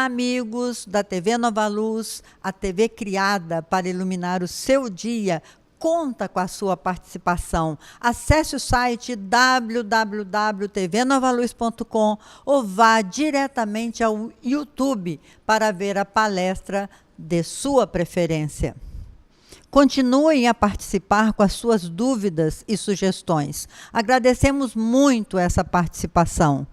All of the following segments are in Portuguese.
amigos da TV Nova Luz, a TV criada para iluminar o seu dia, conta com a sua participação. Acesse o site www.tvnovaluz.com ou vá diretamente ao YouTube para ver a palestra de sua preferência. Continuem a participar com as suas dúvidas e sugestões. Agradecemos muito essa participação.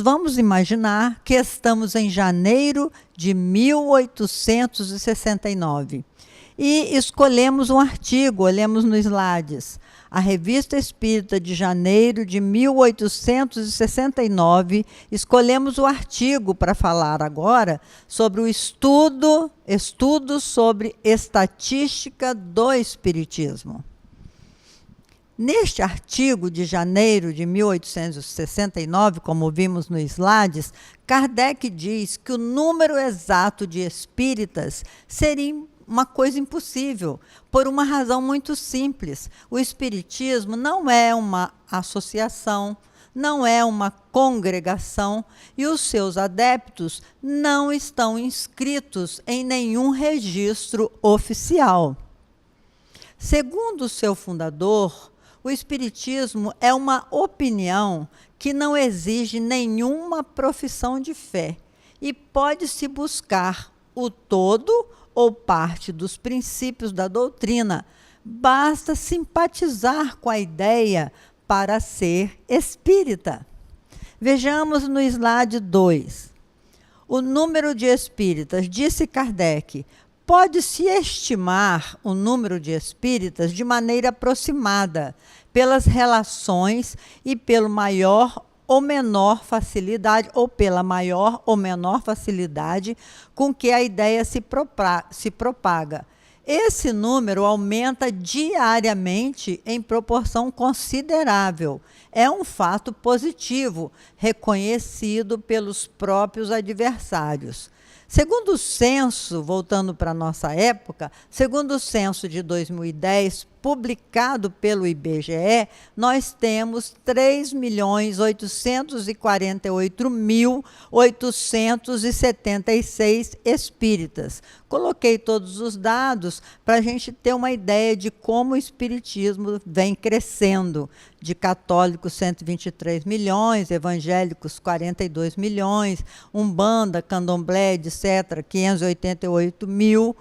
Vamos imaginar que estamos em janeiro de 1869 e escolhemos um artigo, olhemos nos slides. A Revista Espírita de janeiro de 1869, escolhemos o artigo para falar agora sobre o estudo sobre estatística do Espiritismo. Neste artigo de janeiro de 1869, como vimos nos slides, Kardec diz que o número exato de espíritas seria uma coisa impossível, por uma razão muito simples. O Espiritismo não é uma associação, não é uma congregação, e os seus adeptos não estão inscritos em nenhum registro oficial. Segundo o seu fundador, o Espiritismo é uma opinião que não exige nenhuma profissão de fé e pode-se buscar o todo ou parte dos princípios da doutrina. Basta simpatizar com a ideia para ser espírita. Vejamos no slide 2. O número de espíritas, disse Kardec, pode-se estimar o número de espíritas de maneira aproximada, pelas relações e pelo maior ou menor facilidade, ou pela maior ou menor facilidade com que a ideia se propaga. Esse número aumenta diariamente em proporção considerável. É um fato positivo, reconhecido pelos próprios adversários. Segundo o censo, voltando para a nossa época, segundo o censo de 2010, publicado pelo IBGE, nós temos 3.848.876 espíritas. Coloquei todos os dados para a gente ter uma ideia de como o espiritismo vem crescendo. De católicos, 123 milhões, evangélicos, 42 milhões, Umbanda, Candomblé, etc., 588 mil,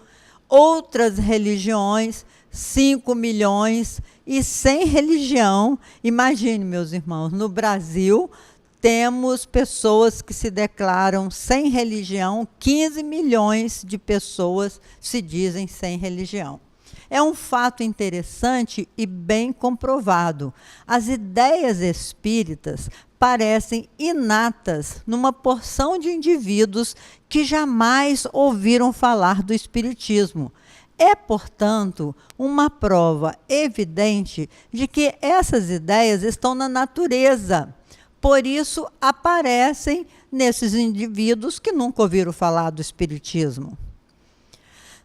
outras religiões, 5 milhões, e sem religião, imagine, meus irmãos, no Brasil temos pessoas que se declaram sem religião, 15 milhões de pessoas se dizem sem religião. É um fato interessante e bem comprovado. As ideias espíritas parecem inatas numa porção de indivíduos que jamais ouviram falar do espiritismo. É, portanto, uma prova evidente de que essas ideias estão na natureza. Por isso, aparecem nesses indivíduos que nunca ouviram falar do espiritismo.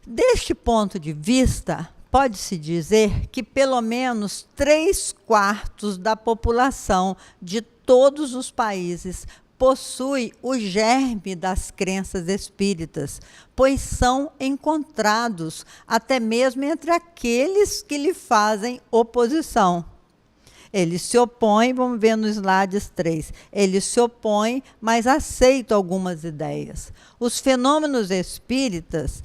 Deste ponto de vista, pode-se dizer que pelo menos 3/4 da população de todos os países possui o germe das crenças espíritas, pois são encontrados até mesmo entre aqueles que lhe fazem oposição. Ele se opõe, vamos ver no slide 3, ele se opõe, mas aceita algumas ideias. Os fenômenos espíritas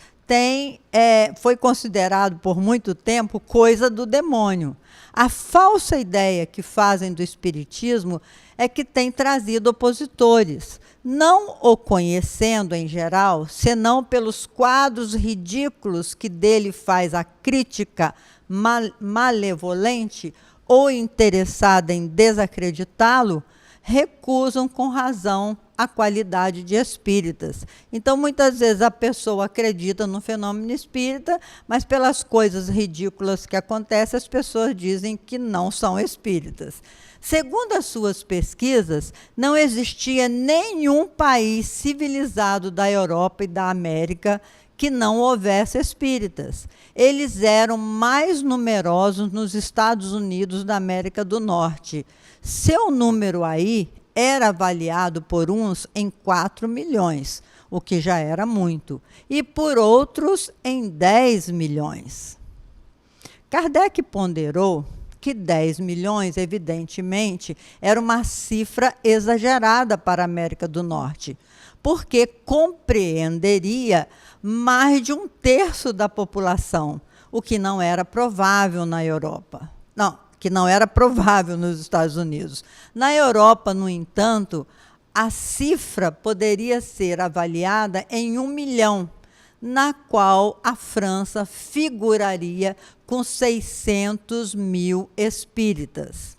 foi considerado por muito tempo coisa do demônio. A falsa ideia que fazem do espiritismo é que tem trazido opositores, não o conhecendo em geral, senão pelos quadros ridículos que dele faz a crítica malevolente ou interessada em desacreditá-lo, recusam com razão a qualidade de espíritas. Então, muitas vezes a pessoa acredita no fenômeno espírita, mas pelas coisas ridículas que acontecem, as pessoas dizem que não são espíritas. Segundo as suas pesquisas, não existia nenhum país civilizado da Europa e da América que não houvesse espíritas. Eles eram mais numerosos nos Estados Unidos da América do Norte. Seu número aí era avaliado por uns em 4 milhões, o que já era muito, e por outros em 10 milhões. Kardec ponderou que 10 milhões, evidentemente, era uma cifra exagerada para a América do Norte, porque compreenderia mais de 1/3 da população, o que não era provável na Europa. Não, que não era provável nos Estados Unidos. Na Europa, no entanto, a cifra poderia ser avaliada em 1 milhão, na qual a França figuraria com 600 mil espíritas.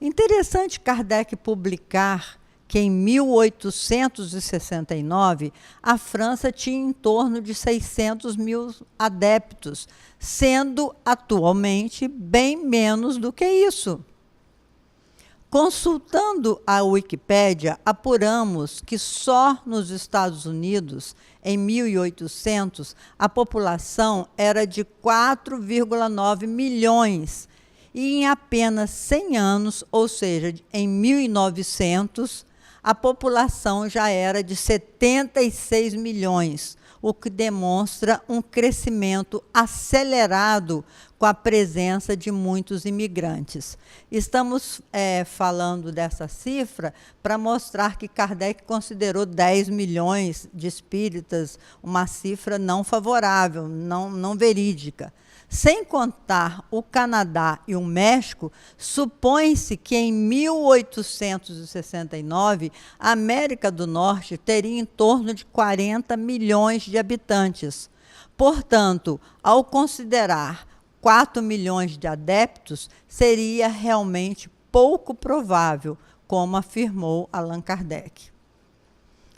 Interessante Kardec publicar que em 1869 a França tinha em torno de 600 mil adeptos, sendo atualmente bem menos do que isso. Consultando a Wikipédia, apuramos que só nos Estados Unidos, em 1800, a população era de 4,9 milhões, e em apenas 100 anos, ou seja, em 1900, a população já era de 76 milhões, o que demonstra um crescimento acelerado com a presença de muitos imigrantes. Estamos falando dessa cifra para mostrar que Kardec considerou 10 milhões de espíritas uma cifra não favorável, não verídica. Sem contar o Canadá e o México, supõe-se que em 1869 a América do Norte teria em torno de 40 milhões de habitantes. Portanto, ao considerar 4 milhões de adeptos, seria realmente pouco provável, como afirmou Allan Kardec.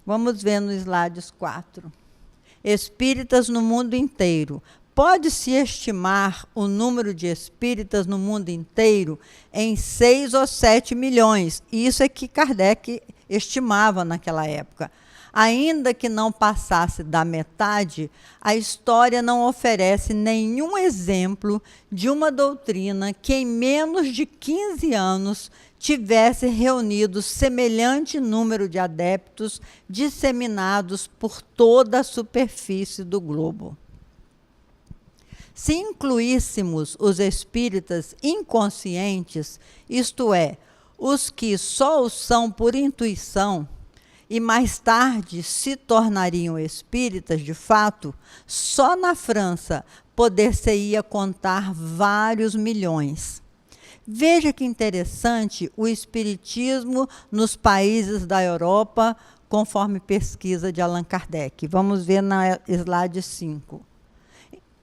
Vamos ver no slide 4. Espíritas no mundo inteiro. Pode-se estimar o número de espíritas no mundo inteiro em 6 ou 7 milhões. Isso é que Kardec estimava naquela época. Ainda que não passasse da metade, a história não oferece nenhum exemplo de uma doutrina que em menos de 15 anos tivesse reunido semelhante número de adeptos disseminados por toda a superfície do globo. Se incluíssemos os espíritas inconscientes, isto é, os que só o são por intuição, e mais tarde se tornariam espíritas de fato, só na França poder-se-ia contar vários milhões. Veja que interessante o espiritismo nos países da Europa, conforme pesquisa de Allan Kardec. Vamos ver na slide 5.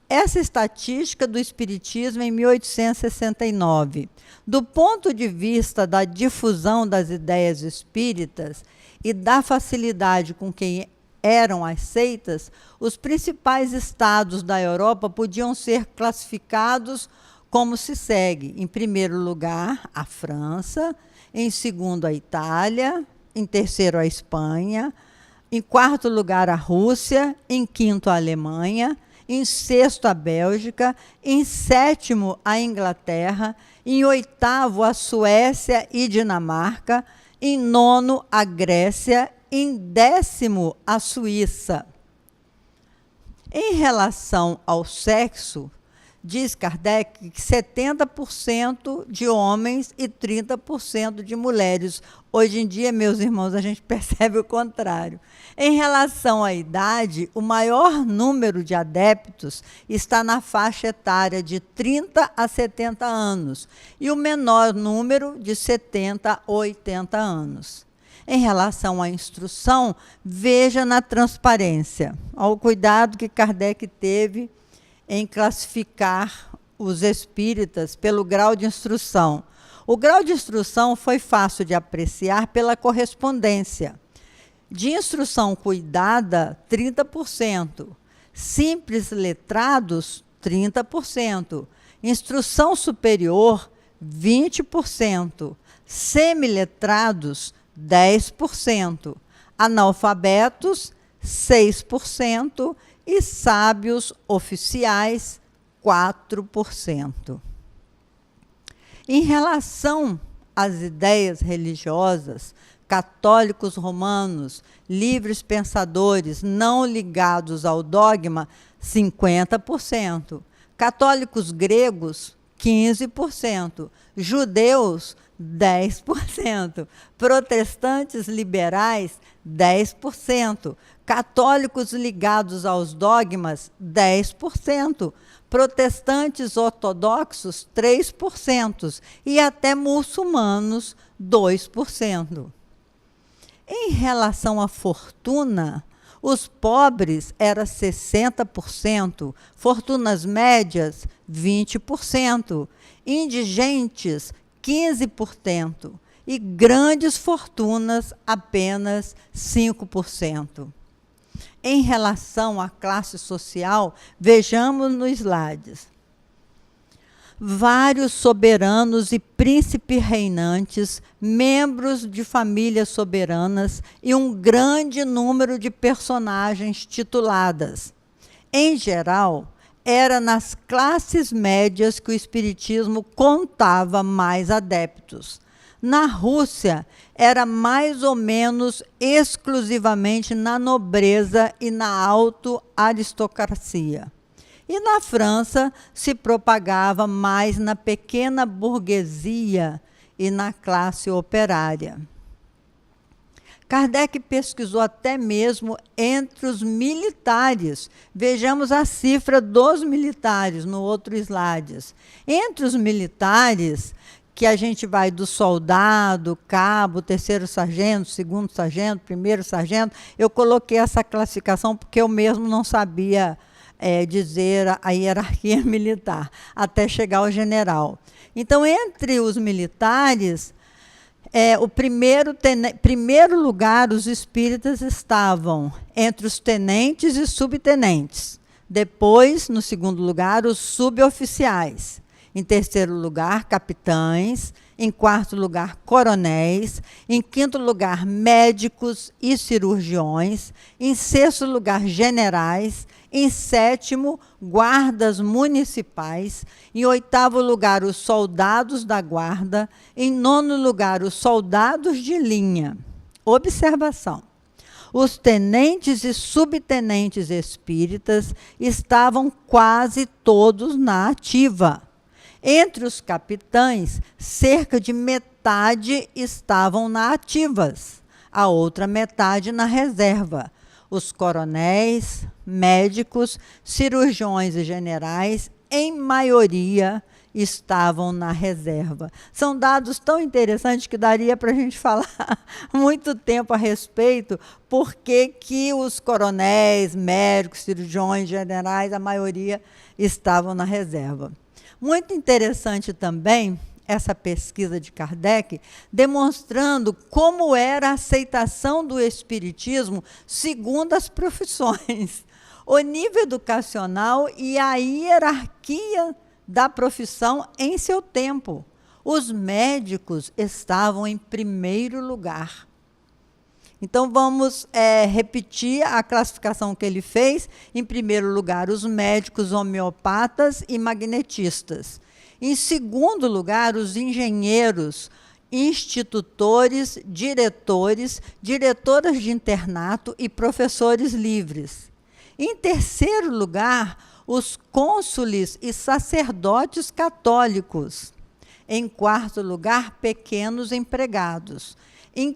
Essa estatística do espiritismo em 1869. Do ponto de vista da difusão das ideias espíritas e da facilidade com que eram aceitas, os principais estados da Europa podiam ser classificados como se segue. Em primeiro lugar, a França, em segundo, a Itália, em terceiro, a Espanha, em quarto lugar, a Rússia, em quinto, a Alemanha, em sexto, a Bélgica, em sétimo, a Inglaterra, em oitavo, a Suécia e Dinamarca, em nono, a Grécia, em décimo, a Suíça. Em relação ao sexo, diz Kardec que 70% de homens e 30% de mulheres. Hoje em dia, meus irmãos, a gente percebe o contrário. Em relação à idade, o maior número de adeptos está na faixa etária de 30 a 70 anos e o menor número de 70 a 80 anos. Em relação à instrução, veja na transparência. Olha o cuidado que Kardec teve em classificar os espíritas pelo grau de instrução. O grau de instrução foi fácil de apreciar pela correspondência. De instrução cuidada, 30%. Simples letrados, 30%. Instrução superior, 20%. Semiletrados, 10%. Analfabetos, 6%. E sábios oficiais, 4%. Em relação as ideias religiosas, católicos romanos, livres pensadores não ligados ao dogma, 50%. Católicos gregos, 15%. Judeus, 10%. Protestantes liberais, 10%. Católicos ligados aos dogmas, 10%. Protestantes ortodoxos, 3%. E até muçulmanos, 2%. Em relação à fortuna, os pobres eram 60%, fortunas médias, 20%, indigentes, 15%, e grandes fortunas, apenas 5%. Em relação à classe social, vejamos nos slides. Vários soberanos e príncipes reinantes, membros de famílias soberanas e um grande número de personagens tituladas. Em geral, era nas classes médias que o espiritismo contava mais adeptos. Na Rússia, era mais ou menos exclusivamente na nobreza e na alto-aristocracia. E na França se propagava mais na pequena burguesia e na classe operária. Kardec pesquisou até mesmo entre os militares. Vejamos a cifra dos militares no outro slide. Entre os militares, que a gente vai do soldado, cabo, terceiro sargento, segundo sargento, primeiro sargento, eu coloquei essa classificação porque eu mesmo não sabia dizer a hierarquia militar, até chegar ao general. Então, entre os militares, o primeiro lugar, os espíritas estavam entre os tenentes e subtenentes. Depois, no segundo lugar, os suboficiais. Em terceiro lugar, capitães. Em quarto lugar, coronéis. Em quinto lugar, médicos e cirurgiões. Em sexto lugar, generais. Em sétimo, guardas municipais. Em oitavo lugar, os soldados da guarda. Em nono lugar, os soldados de linha. Observação. Os tenentes e subtenentes espíritas estavam quase todos na ativa. Entre os capitães, cerca de metade estavam na ativas, a outra metade na reserva. Os coronéis, médicos, cirurgiões e generais, em maioria, estavam na reserva. São dados tão interessantes que daria para a gente falar muito tempo a respeito, porque que os coronéis, médicos, cirurgiões, generais, a maioria estavam na reserva. Muito interessante também essa pesquisa de Kardec, demonstrando como era a aceitação do espiritismo segundo as profissões, o nível educacional e a hierarquia da profissão em seu tempo. Os médicos estavam em primeiro lugar. Então, vamos repetir a classificação que ele fez. Em primeiro lugar, os médicos homeopatas e magnetistas. Em segundo lugar, os engenheiros, institutores, diretores, diretoras de internato e professores livres. Em terceiro lugar, os cônsules e sacerdotes católicos. Em quarto lugar, pequenos empregados. Em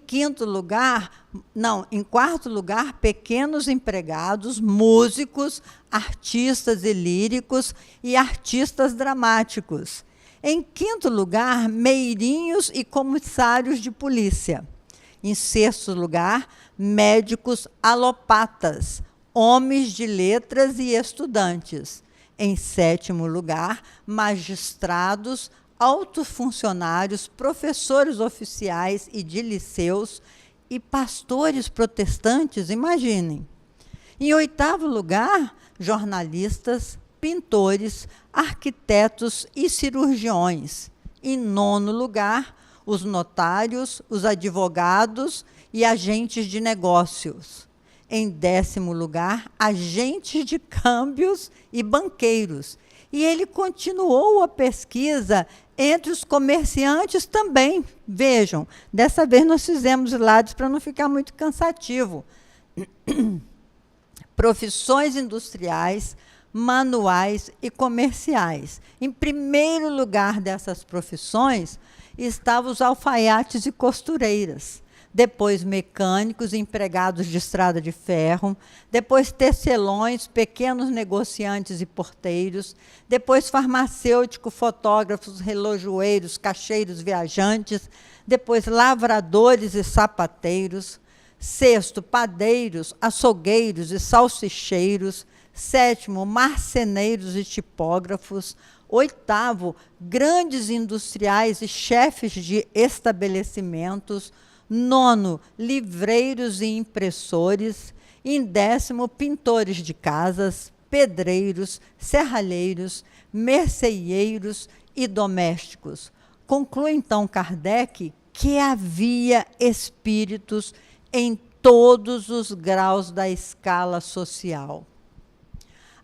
quarto lugar, pequenos empregados, músicos, artistas e líricos e artistas dramáticos. Em quinto lugar, meirinhos e comissários de polícia. Em sexto lugar, médicos alopatas, homens de letras e estudantes. Em sétimo lugar, magistrados, altos funcionários, professores oficiais e de liceus e pastores protestantes, imaginem. Em oitavo lugar, jornalistas, pintores, arquitetos e cirurgiões. Em nono lugar, os notários, os advogados e agentes de negócios. Em décimo lugar, agentes de câmbios e banqueiros. E ele continuou a pesquisa Entre os comerciantes também, vejam, dessa vez nós fizemos slides para não ficar muito cansativo. Profissões industriais, manuais e comerciais. Em primeiro lugar dessas profissões estavam os alfaiates e costureiras, depois mecânicos e empregados de estrada de ferro, depois tecelões, pequenos negociantes e porteiros, depois farmacêutico, fotógrafos, relojoeiros, caixeiros viajantes, depois lavradores e sapateiros, sexto, padeiros, açougueiros e salsicheiros, sétimo, marceneiros e tipógrafos, oitavo, grandes industriais e chefes de estabelecimentos, nono, livreiros e impressores, em décimo, pintores de casas, pedreiros, serralheiros, merceeiros e domésticos. Conclui então Kardec que havia espíritos em todos os graus da escala social.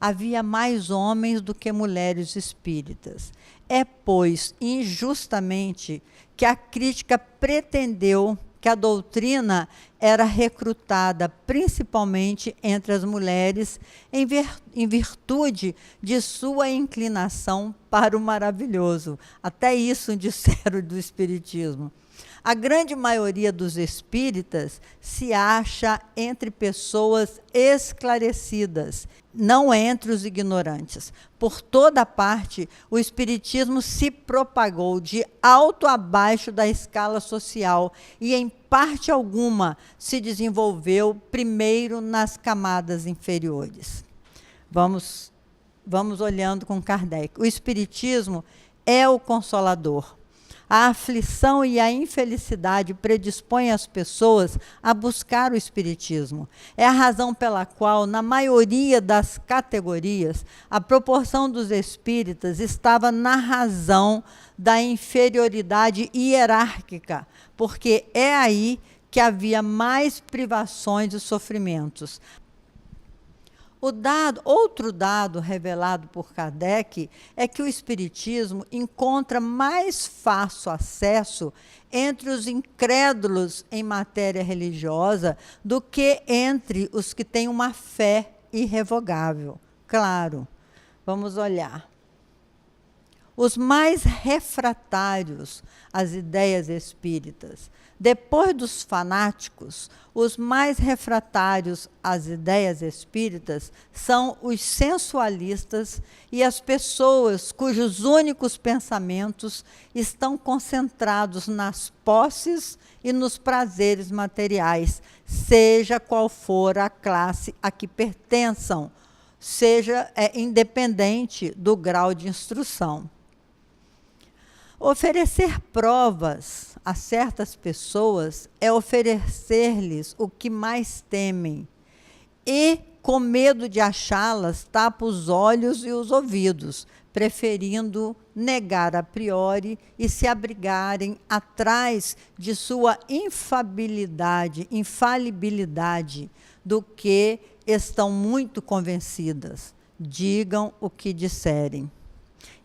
Havia mais homens do que mulheres espíritas. É, pois, injustamente que a crítica pretendeu que a doutrina era recrutada principalmente entre as mulheres em virtude de sua inclinação para o maravilhoso. Até isso disseram do Espiritismo. A grande maioria dos espíritas se acha entre pessoas esclarecidas, não entre os ignorantes. Por toda parte, o espiritismo se propagou de alto a baixo da escala social e, em parte alguma, se desenvolveu primeiro nas camadas inferiores. Vamos olhando com Kardec. O espiritismo é o consolador. A aflição e a infelicidade predispõem as pessoas a buscar o espiritismo. É a razão pela qual, na maioria das categorias, a proporção dos espíritas estava na razão da inferioridade hierárquica, porque é aí que havia mais privações e sofrimentos. Outro dado revelado por Kardec é que o espiritismo encontra mais fácil acesso entre os incrédulos em matéria religiosa do que entre os que têm uma fé irrevogável. Claro, vamos olhar. Os mais refratários às ideias espíritas, depois dos fanáticos, os mais refratários às ideias espíritas são os sensualistas e as pessoas cujos únicos pensamentos estão concentrados nas posses e nos prazeres materiais, seja qual for a classe a que pertençam, seja independente do grau de instrução. Oferecer provas a certas pessoas é oferecer-lhes o que mais temem e, com medo de achá-las, tapa os olhos e os ouvidos, preferindo negar a priori e se abrigarem atrás de sua infalibilidade, do que estão muito convencidas. Digam o que disserem.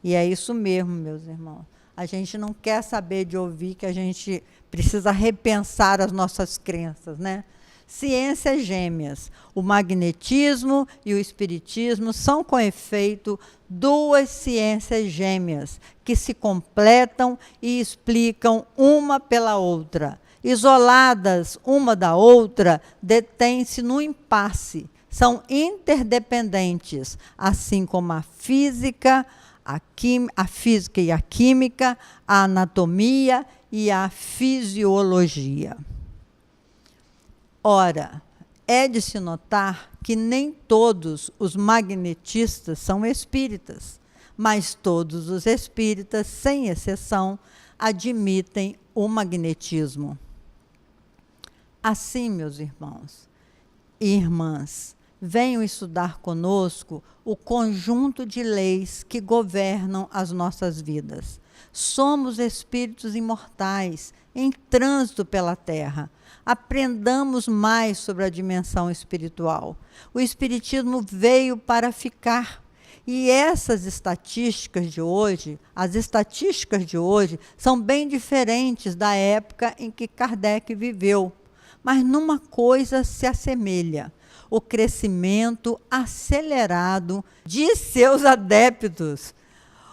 E é isso mesmo, meus irmãos. A gente não quer saber de ouvir que a gente precisa repensar as nossas crenças, né? Ciências gêmeas. O magnetismo e o espiritismo são, com efeito, duas ciências gêmeas que se completam e explicam uma pela outra. Isoladas uma da outra, detêm-se no impasse. São interdependentes, assim como a física e a química, a anatomia e a fisiologia. Ora, é de se notar que nem todos os magnetistas são espíritas, mas todos os espíritas, sem exceção, admitem o magnetismo. Assim, meus irmãos e irmãs, venham estudar conosco o conjunto de leis que governam as nossas vidas. Somos espíritos imortais, em trânsito pela Terra. Aprendamos mais sobre a dimensão espiritual. O espiritismo veio para ficar E essas estatísticas de hoje, as estatísticas de hoje, são bem diferentes da época em que Kardec viveu. Mas numa coisa se assemelha: o crescimento acelerado de seus adeptos.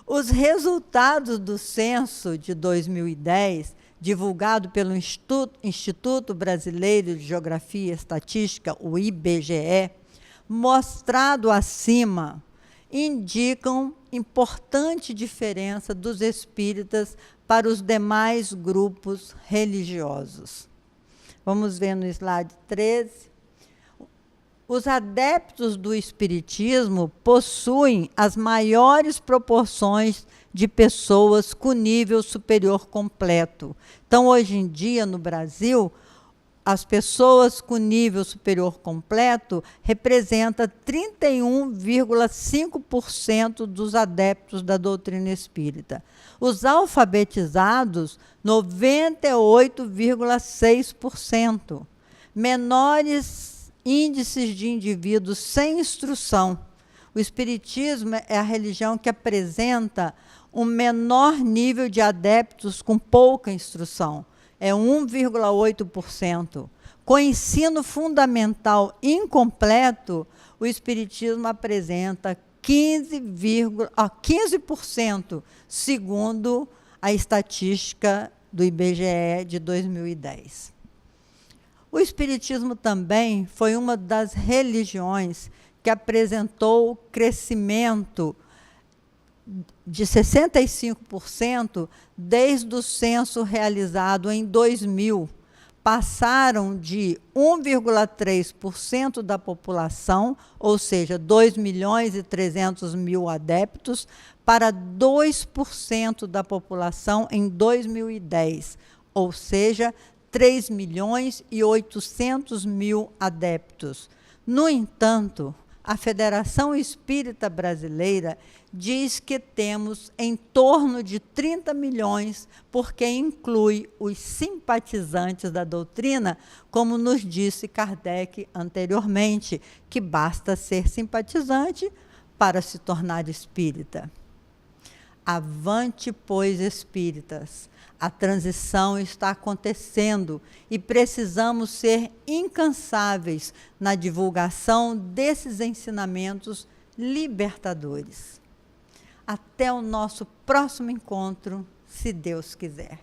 Os resultados do censo de 2010, divulgado pelo Instituto Brasileiro de Geografia e Estatística, o IBGE, mostrado acima, indicam importante diferença dos espíritas para os demais grupos religiosos. Vamos ver no slide 13. Os adeptos do espiritismo possuem as maiores proporções de pessoas com nível superior completo. Então, hoje em dia, no Brasil, as pessoas com nível superior completo representam 31,5% dos adeptos da doutrina espírita. Os alfabetizados, 98,6%. Menores índices de indivíduos sem instrução. O espiritismo é a religião que apresenta um menor nível de adeptos com pouca instrução. É 1,8%. Com ensino fundamental incompleto, o espiritismo apresenta 15%, segundo a estatística do IBGE de 2010. O espiritismo também foi uma das religiões que apresentou crescimento de 65% desde o censo realizado em 2000. Passaram de 1,3% da população, ou seja, 2.300.000 adeptos, para 2% da população em 2010, ou seja, 3.800.000 adeptos. No entanto, a Federação Espírita Brasileira diz que temos em torno de 30 milhões, porque inclui os simpatizantes da doutrina, como nos disse Kardec anteriormente, que basta ser simpatizante para se tornar espírita. Avante, pois, espíritas! A transição está acontecendo e precisamos ser incansáveis na divulgação desses ensinamentos libertadores. Até o nosso próximo encontro, se Deus quiser.